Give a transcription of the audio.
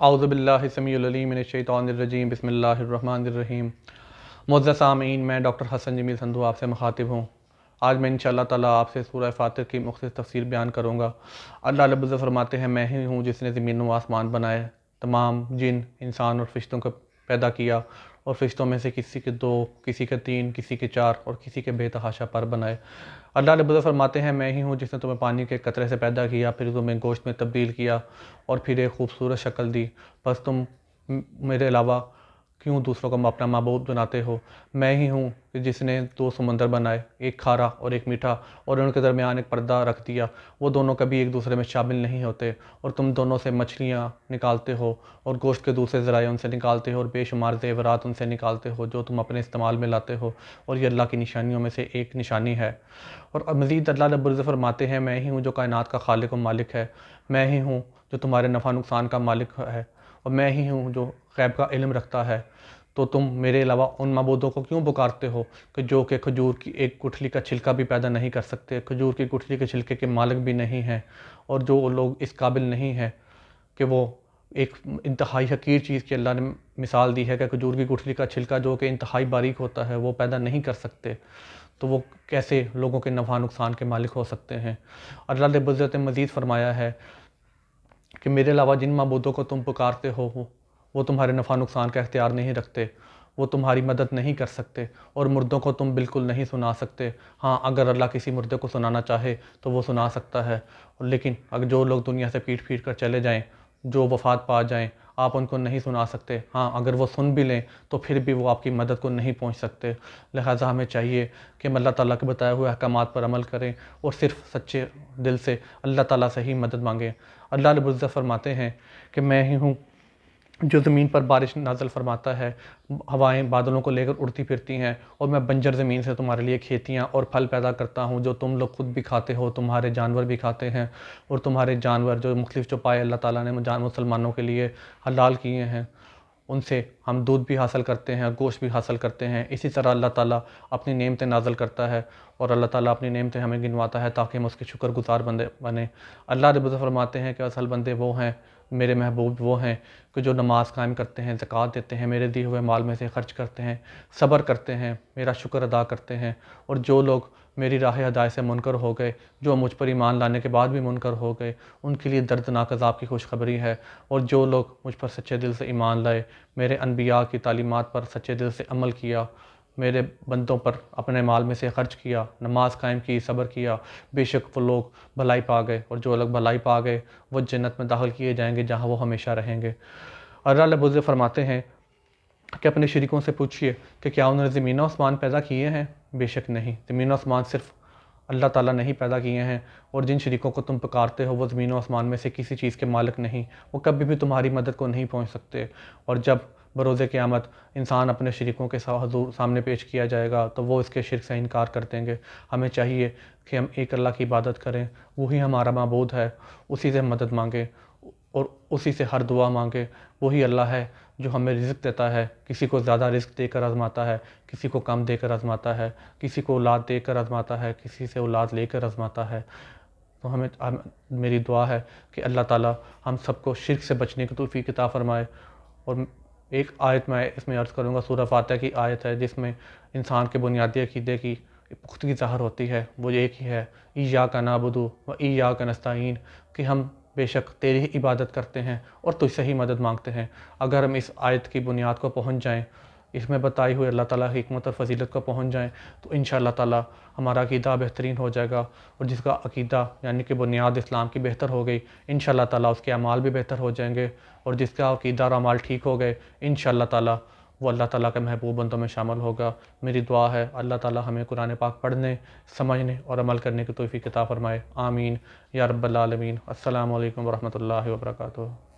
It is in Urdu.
اعوذ باللہ السمیع العلیم من الشیطان الرجیم، بسم اللہ الرحمن الرحیم۔ معزز سامعین، میں ڈاکٹر حسن جمیل سندھو آپ سے مخاطب ہوں۔ آج میں انشاءاللہ تعالیٰ آپ سے سورہ فاطر کی مختصر تفسیر بیان کروں گا۔ اللہ رب العزت فرماتے ہیں، میں ہی ہوں جس نے زمین و آسمان بنائے، تمام جن، انسان اور فرشتوں کو پیدا کیا، اور فرشتوں میں سے کسی کے 2، کسی کے 3، کسی کے 4 اور کسی کے بے تحاشا پر بنائے۔ اللہ رب العزت فرماتے ہیں، میں ہی ہوں جس نے تمہیں پانی کے قطرے سے پیدا کیا، پھر تمہیں گوشت میں تبدیل کیا اور پھر ایک خوبصورت شکل دی، بس تم میرے علاوہ کیوں دوسروں کو اپنا معبود بناتے ہو؟ میں ہی ہوں کہ جس نے 2 سمندر بنائے، ایک کھارا اور ایک میٹھا، اور ان کے درمیان ایک پردہ رکھ دیا، وہ دونوں کبھی ایک دوسرے میں شامل نہیں ہوتے، اور تم دونوں سے مچھلیاں نکالتے ہو اور گوشت کے دوسرے ذرائع ان سے نکالتے ہو، اور بے شمار زیورات ان سے نکالتے ہو جو تم اپنے استعمال میں لاتے ہو، اور یہ اللہ کی نشانیوں میں سے ایک نشانی ہے۔ اور مزید اللہ رب العزت فرماتے ہیں، میں ہی ہوں جو کائنات کا خالق و مالک ہے، میں ہی ہوں جو تمہارے نفع نقصان کا مالک ہے، اور میں ہی ہوں جو غیب کا علم رکھتا ہے۔ تو تم میرے علاوہ ان معبودوں کو کیوں پکارتے ہو کہ جو کہ کھجور کی ایک گٹھلی کا چھلکا بھی پیدا نہیں کر سکتے، کھجور کی گٹھلی کے چھلکے کے مالک بھی نہیں ہیں، اور جو لوگ اس قابل نہیں ہیں کہ وہ ایک انتہائی حقیر چیز کی اللہ نے مثال دی ہے کہ کھجور کی گٹھلی کا چھلکا جو کہ انتہائی باریک ہوتا ہے وہ پیدا نہیں کر سکتے، تو وہ کیسے لوگوں کے نفع نقصان کے مالک ہو سکتے ہیں؟ اللہ رب العزت نے مزید فرمایا ہے کہ میرے علاوہ جن معبودوں کو تم پکارتے ہو وہ تمہارے نفع نقصان کا اختیار نہیں رکھتے، وہ تمہاری مدد نہیں کر سکتے، اور مردوں کو تم بالکل نہیں سنا سکتے۔ ہاں، اگر اللہ کسی مردے کو سنانا چاہے تو وہ سنا سکتا ہے، لیکن اگر جو لوگ دنیا سے پیٹ پھیر کر چلے جائیں، جو وفات پا جائیں، آپ ان کو نہیں سنا سکتے۔ ہاں، اگر وہ سن بھی لیں تو پھر بھی وہ آپ کی مدد کو نہیں پہنچ سکتے۔ لہٰذا ہمیں چاہیے کہ ہم اللہ تعالیٰ کے بتائے ہوئے احکامات پر عمل کریں اور صرف سچے دل سے اللہ تعالیٰ سے ہی مدد مانگیں۔ اللہ رب العزت فرماتے ہیں کہ میں ہی ہوں جو زمین پر بارش نازل فرماتا ہے، ہوائیں بادلوں کو لے کر اڑتی پھرتی ہیں، اور میں بنجر زمین سے تمہارے لیے کھیتیاں اور پھل پیدا کرتا ہوں جو تم لوگ خود بھی کھاتے ہو، تمہارے جانور بھی کھاتے ہیں، اور تمہارے جانور جو مختلف چوپائے اللہ تعالیٰ نے مسلمانوں کے لیے حلال کیے ہیں، ان سے ہم دودھ بھی حاصل کرتے ہیں، گوشت بھی حاصل کرتے ہیں۔ اسی طرح اللہ تعالیٰ اپنی نعمتیں نازل کرتا ہے، اور اللہ تعالیٰ اپنی نعمتیں ہمیں گنواتا ہے تاکہ ہم اس کے شکر گزار بندے بنیں۔ اللہ رب العزت فرماتے ہیں کہ اصل بندے وہ ہیں، میرے محبوب وہ ہیں کہ جو نماز قائم کرتے ہیں، زکوٰۃ دیتے ہیں، میرے دیے ہوئے مال میں سے خرچ کرتے ہیں، صبر کرتے ہیں، میرا شکر ادا کرتے ہیں، اور جو لوگ میری راہ ہدایت سے منکر ہو گئے، جو مجھ پر ایمان لانے کے بعد بھی منکر ہو گئے، ان کے لیے دردناک عذاب کی خوشخبری ہے۔ اور جو لوگ مجھ پر سچے دل سے ایمان لائے، میرے انبیاء کی تعلیمات پر سچے دل سے عمل کیا، میرے بندوں پر اپنے مال میں سے خرچ کیا، نماز قائم کی، صبر کیا، بے شک وہ لوگ بھلائی پا گئے، اور جو لوگ بھلائی پا گئے وہ جنت میں داخل کیے جائیں گے جہاں وہ ہمیشہ رہیں گے۔ اللہ رب العزت فرماتے ہیں کہ اپنے شریکوں سے پوچھئے کہ کیا انہوں نے زمین و آسمان پیدا کیے ہیں؟ بے شک نہیں، زمین و آسمان صرف اللہ تعالیٰ نے ہی پیدا کیے ہیں، اور جن شریکوں کو تم پکارتے ہو وہ زمین و آسمان میں سے کسی چیز کے مالک نہیں، وہ کبھی بھی تمہاری مدد کو نہیں پہنچ سکتے۔ اور جب بروز قیامت انسان اپنے شریکوں کے حضور سامنے پیش کیا جائے گا تو وہ اس کے شرک سے انکار کر دیں گے۔ ہمیں چاہیے کہ ہم ایک اللہ کی عبادت کریں، وہی ہمارا معبود ہے، اسی سے مدد مانگیں اور اسی سے ہر دعا مانگیں۔ وہی اللہ ہے جو ہمیں رزق دیتا ہے، کسی کو زیادہ رزق دے کر آزماتا ہے، کسی کو کم دے کر آزماتا ہے، کسی کو اولاد دے کر آزماتا ہے، کسی سے اولاد لے کر آزماتا ہے۔ تو میری دعا ہے کہ اللہ تعالیٰ ہم سب کو شرک سے بچنے کی توفیق عطا فرمائے۔ اور ایک آیت میں اس میں عرض کروں گا، سورہ فاتر کی آیت ہے جس میں انسان کے بنیادی عقیدے کی پختگی ظاہر ہوتی ہے، وہ ایک ہی ہے، ایاک نعبد و ایاک نستعین، کہ ہم بے شک تیری ہی عبادت کرتے ہیں اور تجھ سے ہی مدد مانگتے ہیں۔ اگر ہم اس آیت کی بنیاد کو پہنچ جائیں، اس میں بتائی ہوئی اللہ تعالیٰ کی حکمت اور فضیلت کو پہنچ جائیں، تو انشاءاللہ تعالیٰ ہمارا عقیدہ بہترین ہو جائے گا، اور جس کا عقیدہ یعنی کہ بنیاد اسلام کی بہتر ہو گئی، انشاءاللہ تعالیٰ اس کے اعمال بھی بہتر ہو جائیں گے، اور جس کا عقیدہ اور اعمال ٹھیک ہو گئے، انشاءاللہ تعالیٰ وہ اللہ تعالیٰ کے محبوب بندوں میں شامل ہوگا۔ میری دعا ہے اللہ تعالیٰ ہمیں قرآن پاک پڑھنے، سمجھنے اور عمل کرنے کی توفیق عطا فرمائے، آمین یا رب العالمین۔ السلام علیکم ورحمۃ اللہ وبرکاتہ۔